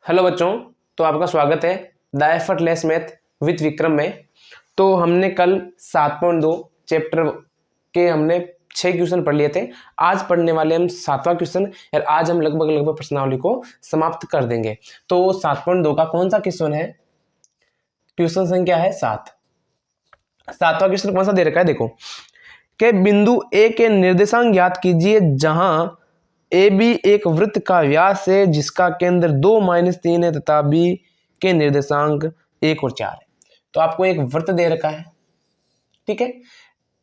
Hello बच्चों, तो आपका स्वागत है the effortless math with Vikram में। तो हमने कल 7.2 चैप्टर के हमने 6 क्वेश्चन पढ़ लिए थे। आज पढ़ने वाले हम 7वां क्वेश्चन और आज हम लगभग प्रश्नावली को समाप्त कर देंगे। तो 7.2 का कौन सा क्वेश्चन है? क्वेश्चन संख्या है 7। 7वां क्वेश्चन कौन सा दे रखा है? देखो कि बिंदु ए के निर्देशांक ज्ञात कीजिए जहां ए बी एक वृत्त का व्यास है जिसका केंद्र 2-3 है तथा बी के निर्देशांक 1 और 4 है। तो आपको एक वृत्त दे रखा है, ठीक है।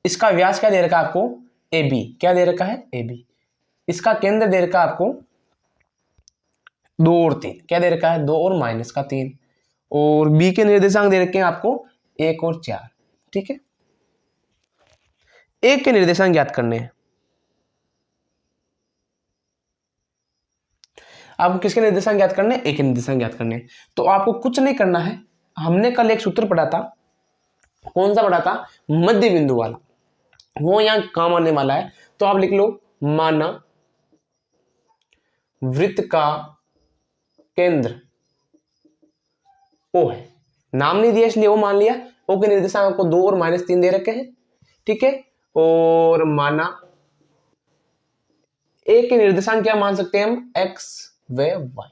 इसका व्यास क्या दे रखा है आपको? A B. क्या दे रखा है? A B. इसका केंद्र दे रखा है आपको 2 और 3। क्या दे रखा है? 2 और -3। और बी के निर्देशांक दे रखे हैं आपको 1 और 4, ठीक है। एक के निर्देशांक ज्ञात करने हैं। आपको किसके निर्देशांक ज्ञात करने? एक के निर्देशांक ज्ञात करने। तो आपको कुछ नहीं करना है। हमने कल एक सूत्र पढ़ा था, कौन सा पढ़ा था? मध्य बिंदु वाला। वो यहां काम आने वाला है। तो आप लिख लो, माना वृत्त का केंद्र ओ है। नाम नहीं दिया इसलिए वो मान लिया। ओ के निर्देशांक आपको 2 और -3 दे रखे हैं, ठीक है। और माना ए के निर्देशांक क्या मान सकते हैं हम? एक्स व वाई।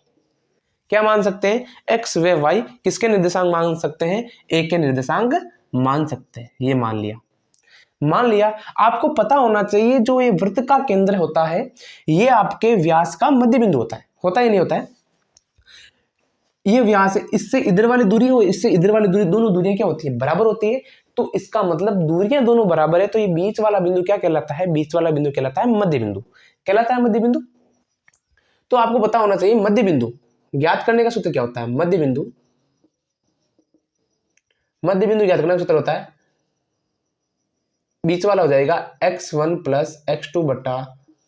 क्या मान सकते हैं? एक्स व वाई किसके निर्देशांक मान सकते हैं? ए के निर्देशांक मान सकते हैं। ये मान लिया। आपको पता होना चाहिए जो ये वृत्त का केंद्र होता है ये आपके व्यास का मध्य बिंदु होता है। होता ही नहीं होता है? ये व्यास है, इससे इधर वाली दूरी हो, इससे इधर वाली दूरी, दोनों दूरियां क्या होती है? बराबर होती है। तो इसका मतलब दूरियां दोनों बराबर है। तो ये बीच वाला बिंदु क्या कहलाता है? बीच वाला बिंदु कहलाता है मध्य बिंदु। कहलाता है मध्य बिंदु। तो आपको पता होना चाहिए मध्य बिंदु ज्ञात करने का सूत्र क्या होता है? मध्य बिंदु ज्ञात करने का सूत्र होता है, बीच वाला हो जाएगा x1 + x2 बटा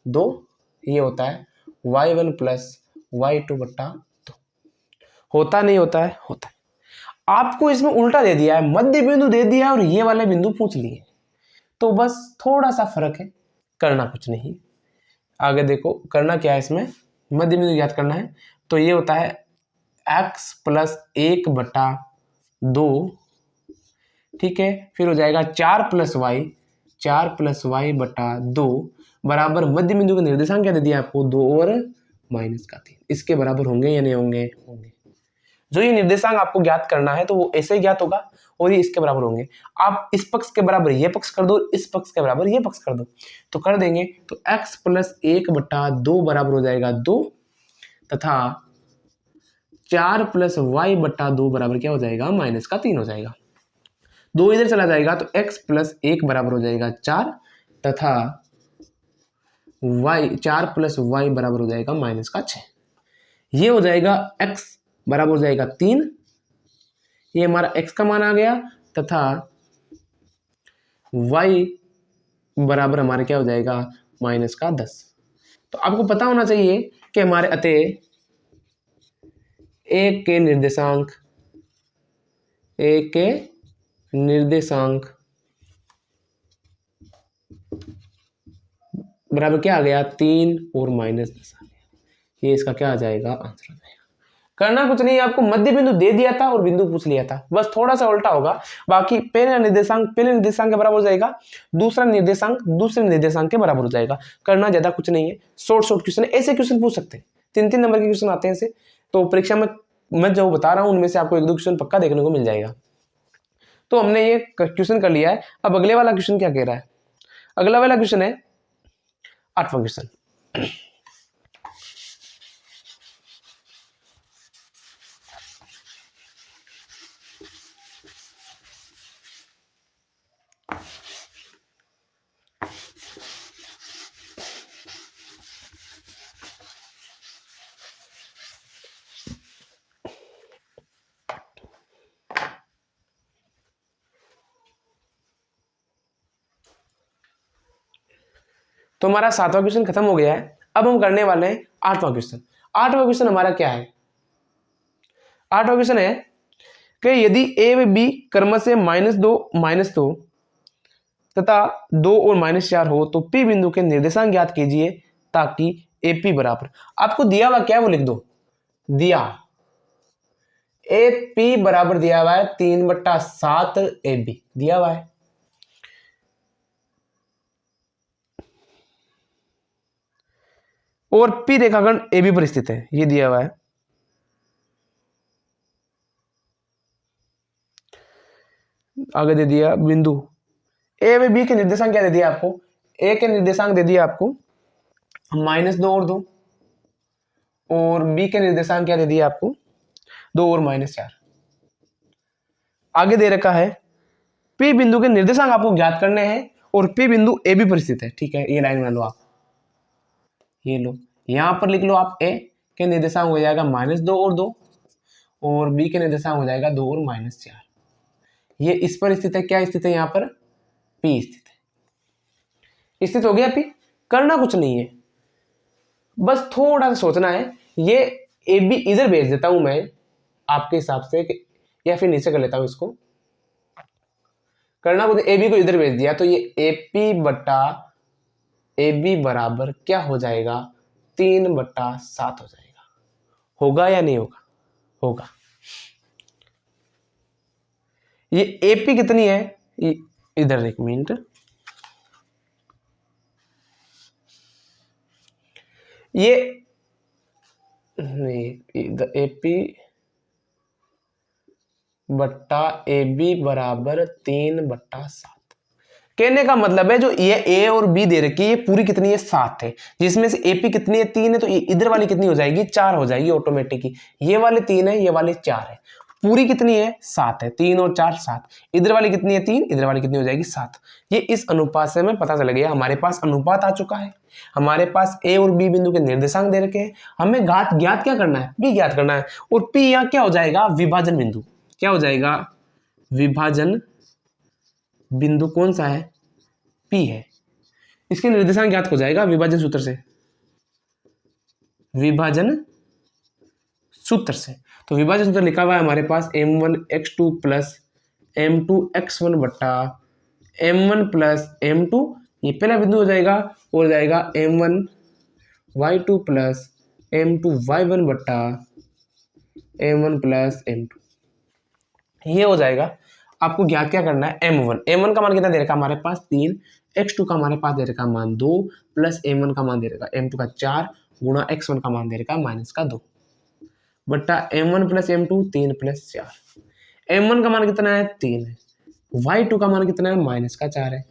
2। ये होता है y1 + y2 बटा 2। होता नहीं होता है? होता है। आपको इसमें उल्टा दे दिया है, मध्य बिंदु दे दिया और ये वाले बिंदु पूछ लिए। तो बस थोड़ा सा फर्क है, करना कुछ नहीं। आगे देखो करना क्या है इसमें, मध्य बिंदु ज्ञात करना है। तो ये होता है x + 1 बटा 2, ठीक है। फिर हो जाएगा 4 + y बटा 2 बराबर मध्य बिंदु का निर्देशांक क्या दे दिया आपको? 2 और -3। इसके बराबर होंगे या नहीं होंगे? होंगे। जो ये निर्देशांक आपको ज्ञात करना है तो वो ऐसे ही ज्ञात होगा और ये इसके बराबर होंगे। आप इस पक्ष के बराबर ये पक्ष कर दो, इस पक्ष के बराबर ये पक्ष कर दो, तो कर देंगे। तो x + 1 बटा 2 बराबर हो जाएगा 2 तथा 4 + y बटा 2 बराबर क्या हो जाएगा? -3 हो जाएगा। 2 इधर चला जाएगा तो x + 1 बराबर हो जाएगा 4 तथा 4 + y बराबर हो जाएगा -6। ये हो जाएगा x बराबर हो जाएगा 3। ये हमारा x का मान आ गया तथा y बराबर हमारे क्या हो जाएगा? -10। तो आपको पता होना चाहिए कि हमारे अतः a के निर्देशांक बराबर क्या आ गया? 3 और -10 आ गया। ये इसका क्या आ जाएगा? आंसर आ जाएगा। करना कुछ नहीं, आपको मध्य बिंदु दे दिया था और बिंदु पूछ लिया था, बस थोड़ा सा उल्टा होगा। बाकी पहले निर्देशांक के बराबर हो जाएगा, दूसरा निर्देशांक दूसरे निर्देशांक के बराबर हो जाएगा। करना ज्यादा कुछ नहीं है, शॉर्ट क्वेश्चन है। ऐसे क्वेश्चन पूछ सकते हैं, 3-3 नंबर के क्वेश्चन आते हैं ऐसे। तो परीक्षा में मैं जो बता रहा हूं उनमें से आपको 1-2 क्वेश्चन पक्का देखने को मिल जाएगा। तो हमने ये क्वेश्चन कर लिया है। अब अगले वाला क्वेश्चन क्या कह रहा है? अगला वाला क्वेश्चन है 8वां क्वेश्चन। तो हमारा 7वां क्वेश्चन खत्म हो गया है। अब हम करने वाले हैं 8वां क्वेश्चन। 8वां क्वेश्चन हमारा क्या है? 8वां क्वेश्चन है कि यदि a व b क्रम से -2 तथा 2 और -4 हो तो p बिंदु के निर्देशांक ज्ञात कीजिए ताकि AP बराबर। आपको दिया हुआ क्या है वो लिख दो। दिया ए पी बराबर दिया हुआ है 3/7 ए बी दिया हुआ है। और पी रेखाखंड ए बी पर स्थित है, ये दिया हुआ है। आगे दे दिया बिंदु ए व बी के निर्देशांक क्या दे दिया आपको, ए के निर्देशांक दे दिया आपको -2 और 2, और बी के निर्देशांक क्या दे दिया आपको 2 और -4। आगे दे रखा है पी बिंदु के निर्देशांक आपको ज्ञात करने हैं और पी बिंदु ए बी पर स्थित है। ठीक है, ये लाइन बना लो आप, ये लो, यहां पर लिख लो आप ए के निर्देशांक हो जाएगा -2 और 2, और बी के निर्देशांक हो जाएगा 2 और -4। ये इस पर स्थित है, क्या स्थित है यहाँ पर, पी स्थित है। स्थित हो गया पी, करना कुछ नहीं है, बस थोड़ा सा सोचना है। ये ए बी इधर भेज देता हूं मैं आपके हिसाब से, या फिर नीचे कर लेता हूं इसको, करना कुछ, ए बी को इधर भेज दिया तो ये ए पी बटा ए बी बराबर क्या हो जाएगा 3/7 हो जाएगा। होगा या नहीं होगा, होगा। ये एपी कितनी है, इधर एक मिनट, ये एपी बट्टा ए बी बराबर 3/7। कहने का मतलब है जो ये ए और बी दे रखी है ये पूरी कितनी है 7 है, जिसमें से एपी कितनी है 3 है, तो इधर वाली कितनी हो जाएगी 4 हो जाएगी ऑटोमेटिक ही। ये वाले 3 है, ये वाले 4 है, पूरी कितनी है 7 है, 3 और 4 7। इधर वाली कितनी है 3, इधर वाली कितनी हो जाएगी 7। ये इस अनुपात से हमें पता चल गया, हमारे पास अनुपात आ चुका है। हमारे पास ए और बी बिंदु के निर्देशांक दे रखे हैं, हमें ज्ञात क्या करना है, बी ज्ञात करना है। और पी यहाँ क्या हो जाएगा, विभाजन बिंदु। क्या हो जाएगा, विभाजन बिंदु कौन सा है, पी है। इसके निर्देशांक ज्ञात हो जाएगा विभाजन सूत्र से, विभाजन सूत्र से। तो विभाजन सूत्र लिखा हुआ है हमारे पास m1x2 प्लस m2x1 बट्टा m1 प्लस m2, ये पहला बिंदु हो जाएगा, और जाएगा m1y2 प्लस m2y1 बट्टा m1 प्लस m2, ये हो जाएगा। आपको ज्ञात क्या करना है, m1 का मान कितना दे रखा है हमारे पास 3, x2 का हमारे पास दे रखा मान 2, प्लस m1 का मान दे रखा m2 का 4, गुणा x1 का मान दे रखा -2, बट्टा m1 plus m2 3 plus 4। m1 का मान कितना है 3 है, y2 का मान कितना है -4 है,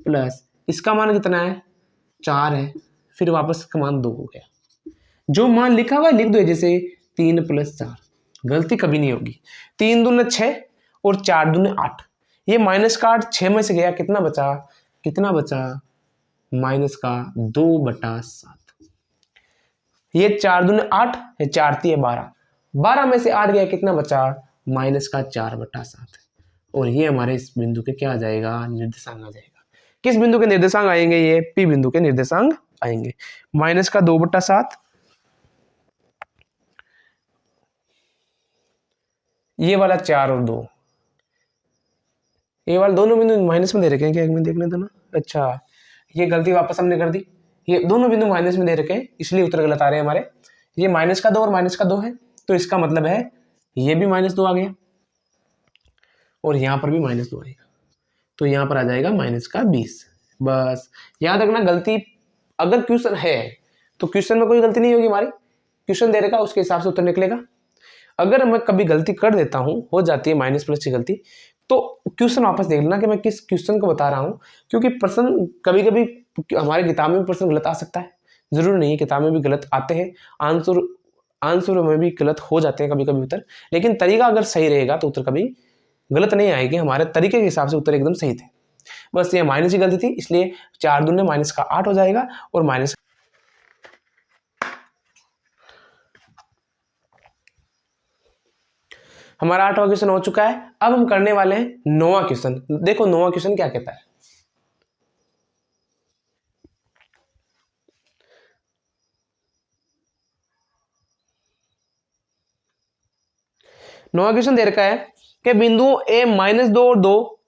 प्लस इसका मान कितना है 4 है, फिर वापस का मान 2 हो गया। जो मान लिखा हुआ है लिख दो, जैसे 3 प्लस 4, गलती कभी नहीं होगी। 3 दूने 6 और 4 दूने 8, ये -8 6 में से गया, कितना बचा, कितना बचा -2/7। ये 4 दूने 8 है, 4 3 12, 12 में से 8 गया, कितना बचा -4/7। और ये हमारे इस बिंदु के क्या आ जाएगा, निर्देशांक आ जाएगा। किस बिंदु के निर्देशांक आएंगे, ये पी बिंदु के निर्देशांक आएंगे। -2/7, ये वाला 4 और 2, ये वाले दोनों बिंदु माइनस में दे रखे हैं क्या, एक मिनट देखने दो ना। अच्छा, ये गलती वापस हमने कर दी, ये दोनों बिंदु माइनस में दे रखे हैं, इसलिए उत्तर गलत आ रहे हैं हमारे। ये -2 और -2 है, तो इसका मतलब है ये भी -2 आ गया, और यहां पर भी -2 आएगा, तो यहां पर आ जाएगा -20। बस याद रखना, गलती अगर क्वेश्चन है तो क्वेश्चन में कोई गलती नहीं होगी हमारी, क्वेश्चन दे रखा उसके हिसाब से उत्तर निकलेगा। अगर मैं कभी गलती कर देता हूं, हो जाती है -+ की गलती, तो क्वेश्चन वापस देख लेना कि मैं किस क्वेश्चन को बता रहा हूं, क्योंकि प्रश्न कभी कभी हमारी किताब में प्रश्न गलत आ सकता है, जरूरी नहीं है किताब में भी गलत आते हैं, आंसर में भी गलत हो जाते हैं कभी कभी उत्तर, लेकिन तरीका अगर सही रहेगा तो उत्तर कभी गलत नहीं आएगी। हमारे तरीके के हिसाब से उत्तर एकदम सही थे, बस ये माइनस की गलती थी, इसलिए 4 दूने -8 हो जाएगा, और माइनस। हमारा 8वां क्वेश्चन हो चुका है। अब हम करने वाले हैं 9वां क्वेश्चन। देखो 9वां क्वेश्चन क्या कहता है। 9वां क्वेश्चन दे रखा है कि बिंदु ए -2 और 2,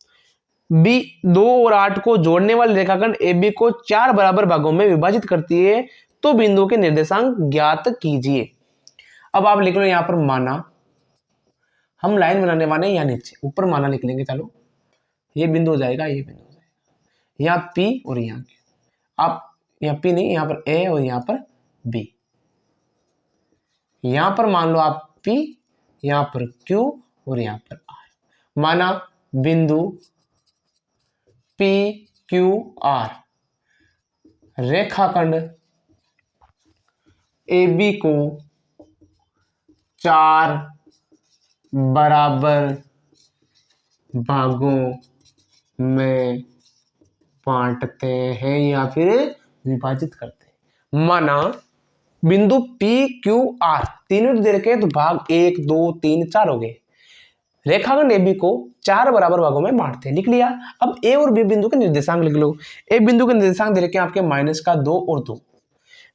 बी 2 और 8 को जोड़ने वाले रेखाखंड ए बी को 4 बराबर भागों में विभाजित करती है, तो बिंदु के निर्देशांक ज्ञात कीजिए। अब आप लिख लो यहां पर माना हम लाइन बनाने वाले हैं यहाँ नीचे, ऊपर माना लिख लेंगे। चलो ये बिंदु हो जाएगा, ये बिंदु हो जाएगा, यहाँ P और यहाँ Q। आप यहाँ P नहीं, यहाँ पर A और यहाँ पर B। यहाँ पर मान लो आप P, यहाँ पर Q और यहाँ पर R। माना बिंदु P Q R रेखाखंड AB को 4 बराबर भागों में बांटते हैं या फिर विभाजित करते हैं। माना बिंदु P Q R तीनों दे रखे तो भाग 1 2 3 4 हो गए। रेखाखंड AB को 4 बराबर भागों में बांटते हैं, लिख लिया। अब A और B बिंदु के निर्देशांक लिख लो। A बिंदु के निर्देशांक दे रखे आपके -2 और 2।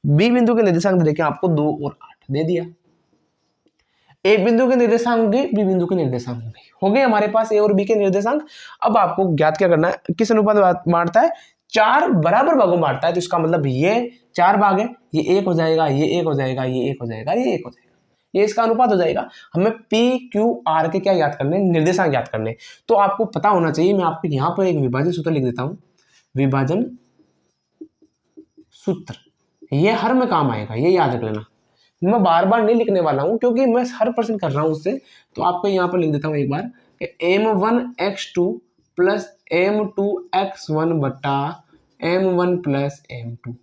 B बिंदु के निर्देशांक दे रखे आपको 2 और 8 दे दिया। A बिंदु के निर्देशांक होंगे, B बिंदु के निर्देशांक होंगे, हो गए हमारे पास A और B के निर्देशांक। अब आपको ज्ञात क्या करना है, किस अनुपात बांटता है, 4 बराबर भागों में बांटता है। तो इसका मतलब ये 4 भाग है, ये 1 हो जाएगा, ये 1 हो जाएगा, ये 1 हो जाएगा, ये 1 हो जाएगा, ये इसका अनुपात हो जाएगा। हमें P Q R के क्या याद करने, निर्देशांक याद करने। तो आपको पता होना चाहिए, मैं आपको यहाँ पर एक विभाजन सूत्र लिख देता हूँ। विभाजन सूत्र ये हर में काम आएगा, ये याद रख लेना। मैं बार बार नहीं लिखने वाला हूं क्योंकि मैं हर पर्सन कर रहा हूं उससे। तो आपको यहाँ पर लिख देता हूं एक बार, m1x2 प्लस m2x1 बटा m1 प्लस m2,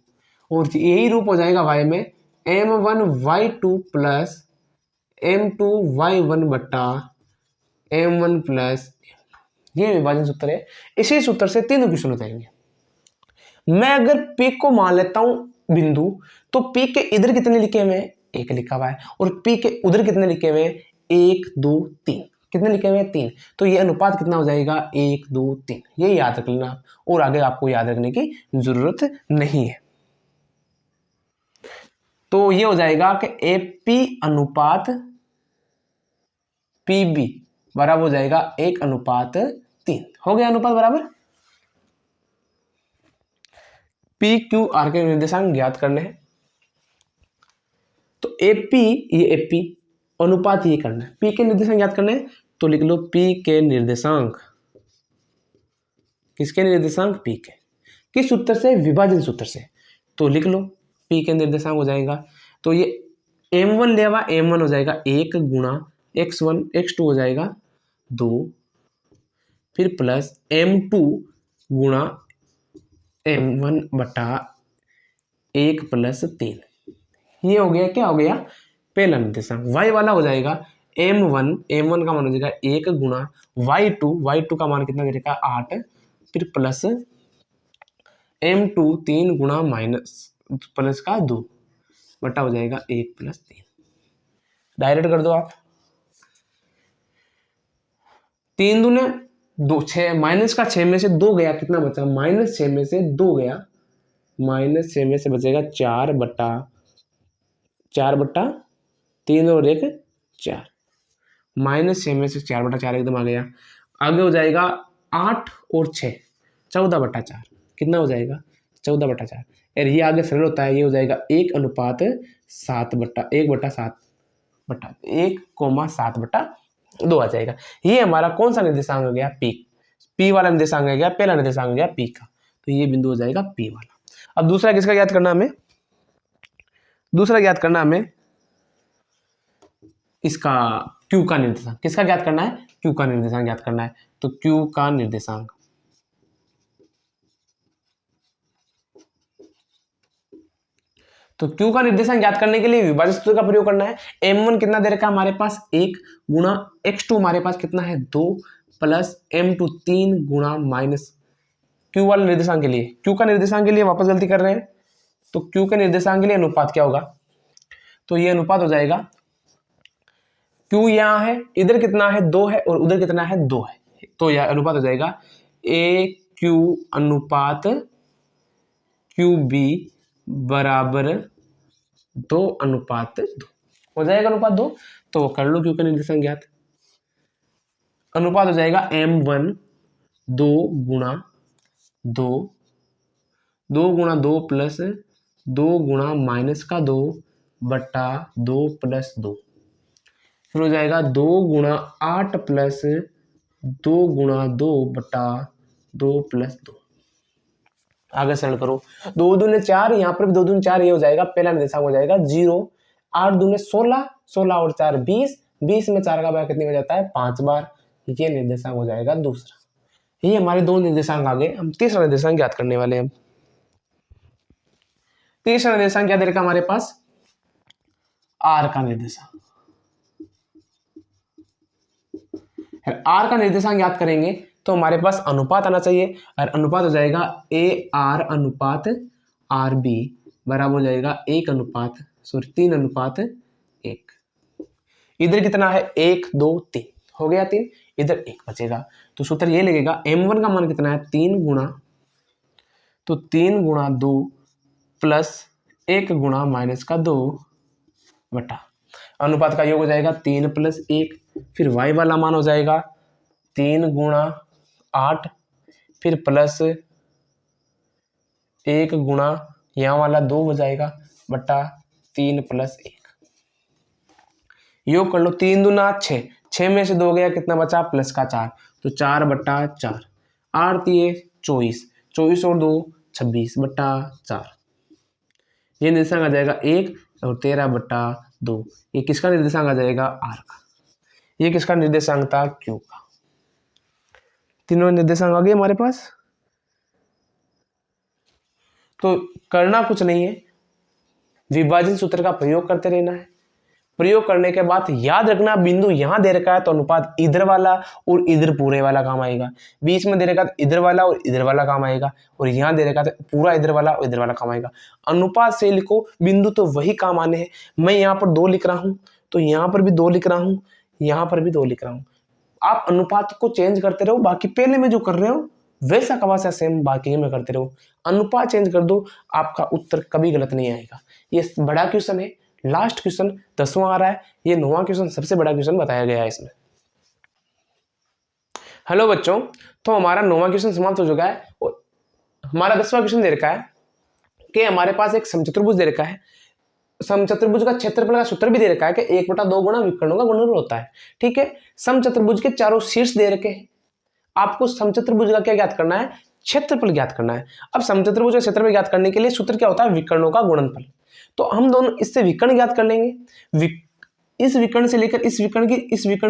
और यही रूप हो जाएगा y में m1y2 प्लस m2y1 बटा m1 प्लस। ये विभाजन सूत्र है। इसी सूत्र से तीनों क्वेश्चन हो जाएंगे। मैं अगर P को मान लेता हूं बिंदु, तो P के इधर कितने लिखे हुए हैं, 1 लिखा हुआ है, और P के उधर कितने लिखे हुए हैं, 1 2 3, कितने लिखे हुए हैं, 3। तो ये अनुपात कितना हो जाएगा, 1 2 3। ये याद रख लेना, और आगे आपको याद रखने की जरूरत नहीं है। तो ये हो जाएगा कि AP अनुपात PB बराबर हो जाएगा 1:3। हो गया अनुपात बराबर। PQR के निर्देशांक ज्ञात करने हैं। तो AP, ये AP अनुपात ये करना है, P के निर्देशांक ज्ञात करने हैं। तो लिख लो P के निर्देशांक, किसके निर्देशांक, P के, किस सूत्र से, विभाजन सूत्र से। तो लिख लो P के निर्देशांक हो जाएगा। तो ये m1 ले आवा, m1 हो जाएगा 1 गुणा x1 x2 हो जाएगा 2, फिर प्लस m2 गुणा m1 बटा 1 प्लस 3। ये हो गया, क्या हो गया, पहला निर्देशांक। y वाला हो जाएगा m1 का मान हो जाएगा 1 गुणा y2 का मान कितना दे रखा है 8, फिर प्लस m2 3 गुणा माइनस प्लस का 2 बटा हो जाएगा 1 प्लस 3। डायरेक्ट कर दो आप, 3 दूने 2 6, माइनस का 6 में से 2 गया, कितना बचा, -6 में से 2 गया, -6 में से बचेगा 4 बटा 3 और 1 4, -6 में से 4 बटा 4 एकदम आ गया। आगे हो जाएगा 8 और 6 14 बटा 4, कितना हो जाएगा 14 बटा 4। और ये आगे सरल होता है, ये हो जाएगा 1:7 बटा 1 बटा 7 बटा 1,7 बटा 2 आ जाएगा। ये हमारा कौन सा निर्देशांक हो गया, P वाला निर्देशांक है गया, पहला निर्देशांक हो गया P का। तो ये बिंदु हो जाएगा P वाला। अब दूसरा किसका ज्ञात करना हमें, दूसरा ज्ञात करना हमें इसका Q का निर्देशांक। किसका ज्ञात करना है, Q का निर्देशांक ज्ञात करना है। तो Q का निर्देशांक, तो Q का निर्देशांक ज्ञात करने के लिए विभाजन सूत्र का प्रयोग करना है। m1 कितना दे रखा है हमारे पास 1 गुणा x2 हमारे पास कितना है 2 प्लस m2 3 गुणा माइनस Q वाले निर्देशांक के लिए, Q का निर्देशांक के लिए वापस गलती कर रहे हैं। तो Q के निर्देशांक के लिए अनुपात क्या होगा, तो ये अनुपात हो जाएगा Q यहाँ है, इधर कितना है 2 है, और उधर कितना है 2 है, तो यह अनुपात हो जाएगा AQ अनुपात QB बराबर 2:2 हो जाएगा, अनुपात 2। तो कर लो Q का निर्देशांक ज्ञात। अनुपात हो जाएगा m1 2 गुणा 2 गुणा 2 प्लस 2 गुणा माइनस का 2 बटा 2 प्लस 2। फिर हो जाएगा 2 × 8 प्लस 2 × 2 बटा 2 + 2। आगे सरल करो, 2 दूने 4, यहाँ पर भी 2 दूने 4, ये हो जाएगा पहला निर्देशांक हो जाएगा 0। 8 दूने 16, 16 और 4 20, 20 में 4 का बार कितनी हो जाता है 5 बार। ये निर्देशांक हो जाएगा दूसरा। ये हमारे 2 निर्देशांक आ गए। हम तीसरा निर्देशांक ज्ञात करने वाले हैं। तीसरा निर्देशांक क्या दे रखा हमारे पास, आर का निर्देशांक। आर का निर्देशांक याद करेंगे तो हमारे पास अनुपात आना चाहिए, और अनुपात हो जाएगा ए आर अनुपात आर बी बराबर हो जाएगा 3:1। इधर कितना है 1 2 3 हो गया 3, इधर 1 बचेगा। तो सूत्र ये लगेगा m1 का मान कितना है 3 × 2 प्लस 1 × -2 बटा अनुपात का योग हो जाएगा 3 + 1। फिर y वाला मान हो जाएगा 3 × 8, फिर प्लस 1 × यहाँ वाला 2 हो जाएगा बटा 3 + 1। योग कर लो, 3 दूना 6, 6 में से 2 गया, कितना बचा प्लस का 4, तो 4 बटा 4। 8 3 24, 24 और 2 26 बटा 4। ये निर्देशांक आ जाएगा 1 और 13 बटा 2। ये किसका निर्देशांक आ जाएगा आर का। ये किसका निर्देशांक था क्यू का। तीनों निर्देशांक आ गए हमारे पास। तो करना कुछ नहीं है, विभाजन सूत्र का प्रयोग करते रहना है। प्रयोग करने के बाद याद रखना, बिंदु यहां दे रखा है तो अनुपात इधर वाला और इधर पूरे वाला काम आएगा, बीच में दे रखा है तो इधर वाला और इधर वाला काम आएगा, और यहां दे रखा है तो पूरा इधर वाला और इधर वाला काम आएगा। अनुपात से लिखो, बिंदु तो वही काम आने हैं। मैं यहाँ पर 2 लिख रहा हूं तो यहाँ पर भी 2 लिख रहा हूं, यहाँ पर भी 2 लिख रहा हूं। आप अनुपात को चेंज करते रहो, बाकी पहले में जो कर रहे हो वैसा का वैसा सेम बाकी में करते रहो। अनुपात चेंज कर दो, आपका उत्तर कभी गलत नहीं आएगा। ये बड़ा क्वेश्चन है, लास्ट क्वेश्चन 10वां आ रहा है, ये 9वां क्वेश्चन सबसे बड़ा क्वेश्चन बताया गया है इसमें। हेलो बच्चों, तो हमारा 9वां क्वेश्चन समाप्त हो चुका है और हमारा 10वां क्वेश्चन दे रखा है कि हमारे पास एक समचतुर्भुज दे रखा है। समचतुर्भुज का क्षेत्रफल का सूत्र भी दे रखा है कि 1/2 गुणा विकर्णों का गुणनफल होता है। ठीक है, समचतुर्भुज के चारों शीर्ष दे रखे हैं। आपको समचतुर्भुज का क्या ज्ञात करना है, क्षेत्रफल ज्ञात करना है। अब समचतुर्भुज का क्षेत्रफल ज्ञात करने के लिए सूत्र क्या होता है, विकर्णों का गुणनफल। तो हम दोनों इससे विकर्ण ज्ञात कर लेंगे, इस विकर्ण से लेकर इस विकर्ण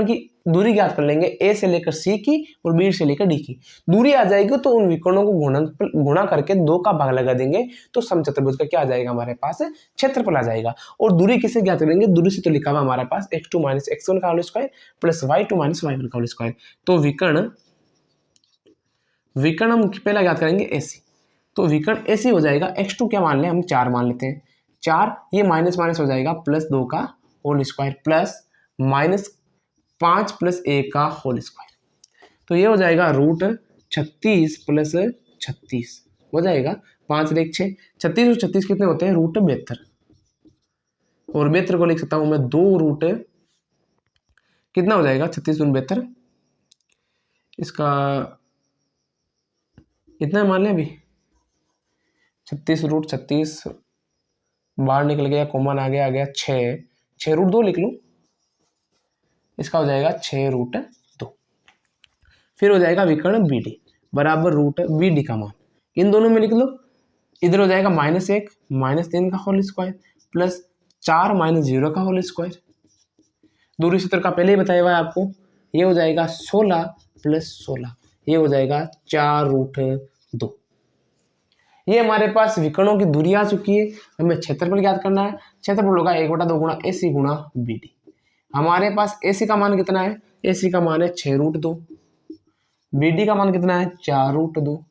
की दूरी ज्ञात कर लेंगे, ए से लेकर सी की और बी से लेकर डी की दूरी आ जाएगी। तो उन विकर्णों को गुणा करके 2 का भाग लगा देंगे तो समचतुर्भुज का क्या आ जाएगा हमारे पास, क्षेत्रफल आ जाएगा। और दूरी किसे ज्ञात करेंगे, दूरी से तो लिखा हुआ हमारे पास x2 - x1 का whole square plus y2 - y1 का होल स्क्वायर। तो विकर्ण हम पहला ज्ञात करेंगे एसी, तो विकर्ण एसी हो जाएगा x2 क्या मान लें हम 4 मान लेते हैं, 4, ये माइनस माइनस हो जाएगा +2 का होल स्क्वायर प्लस -5 + 1 का होल स्क्वायर। तो ये हो जाएगा √36 + 36 हो जाएगा 5 × 6, 36 और 36 कितने होते हैं √72, और 72 को लिख सकता हूं मैं 2 कितना हो जाएगा 36 × 72, इसका इतना मान लें अभी 36 √36 बाहर निकल गया, कॉमन आ गया 6 √2 लिख लूं, इसका हो जाएगा 6 √2। फिर हो जाएगा विकर्ण BD बराबर √BD का मान इन दोनों में लिख लो। इधर हो जाएगा -1 -3 का होल स्क्वायर प्लस 4 - 0 का होल स्क्वायर। दूरी सूत्र का पहले ही बताया हुआ है आपको, ये हो जाएगा 16 + 16, ये हो जाएगा 4√2। ये हमारे पास विकर्णों की दूरी आ चुकी है। हमें क्षेत्रफल ज्ञात करना है। क्षेत्रफल होगा 1/2 गुणा AC गुणा BD। हमारे पास AC का मान कितना है, AC का मान है 6√2, BD का मान कितना है 4√2।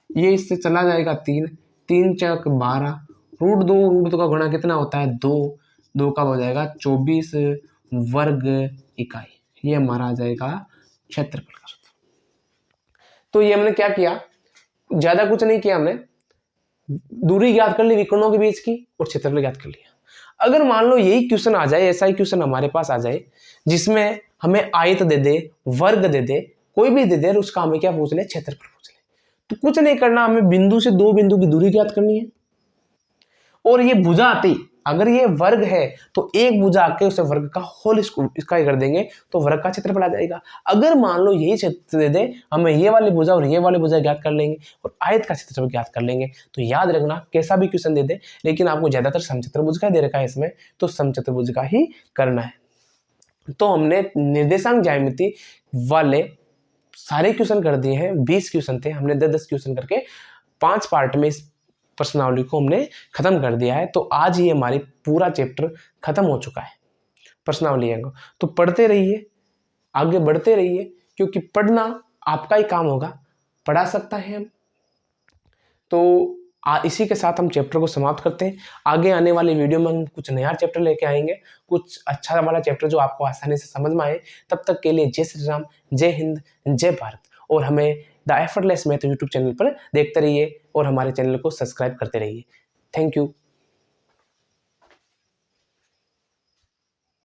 ये इससे चला जाएगा 3 3 चौक 12, √2 का गुणा कितना होता है 2, 2 का हो जाएगा 24 वर्ग इकाई। ये हमारा आ जाएगा क्षेत्रफल का सूत्र। तो ये हमने क्या किया, ज्यादा कुछ नहीं किया, हमने दूरी ज्ञात कर ली विकर्णों के बीच की और क्षेत्रफल ज्ञात कर लिया। अगर मान लो यही क्वेश्चन आ जाए, ऐसा ही क्वेश्चन हमारे पास आ जाए जिसमें हमें आयत दे दे, वर्ग दे दे, कोई भी दे दे, और उसका हमें क्या पूछ ले, क्षेत्रफल पूछ ले, तो कुछ नहीं करना, हमें बिंदु से 2 बिंदु की दूरी ज्ञात करनी है। और ये भुजा आती अगर ये वर्ग है तो एक भुजा आके उसे वर्ग का होल इसका कर देंगे तो वर्ग का क्षेत्रफल आ जाएगा। अगर मान लो यही क्षेत्र दे दे, हमें ये वाली भुजा और ये वाली भुजा ज्ञात कर लेंगे और आयत का क्षेत्रफल ज्ञात कर लेंगे। तो याद रखना कैसा भी क्वेश्चन दे दे, लेकिन आपको ज्यादातर समचतुर्भुज का दे रखा है इसमें, तो समचतुर्भुज का ही करना है। तो हमने निर्देशांक ज्यामिति वाले सारे क्वेश्चन कर दिए हैं। 20 क्वेश्चन थे, हमने 10-10 क्वेश्चन करके 5 पार्ट में इस प्रश्नावली को हमने खत्म कर दिया है। तो आज ही हमारी पूरा चैप्टर खत्म हो चुका है प्रश्नावली को। तो पढ़ते रहिए, आगे बढ़ते रहिए, क्योंकि पढ़ना आपका ही काम होगा, पढ़ा सकता है हम। तो इसी के साथ हम चैप्टर को समाप्त करते हैं। आगे आने वाली वीडियो में हम कुछ नया चैप्टर लेके आएंगे, कुछ अच्छा वाला चैप्टर जो आपको आसानी से समझ में आए। तब तक के लिए जय श्री राम, जय हिंद, जय भारत। और हमें the effortless math YouTube channel पर देखते रहिए और हमारे चैनल को सब्सक्राइब करते रहिए। Thank you.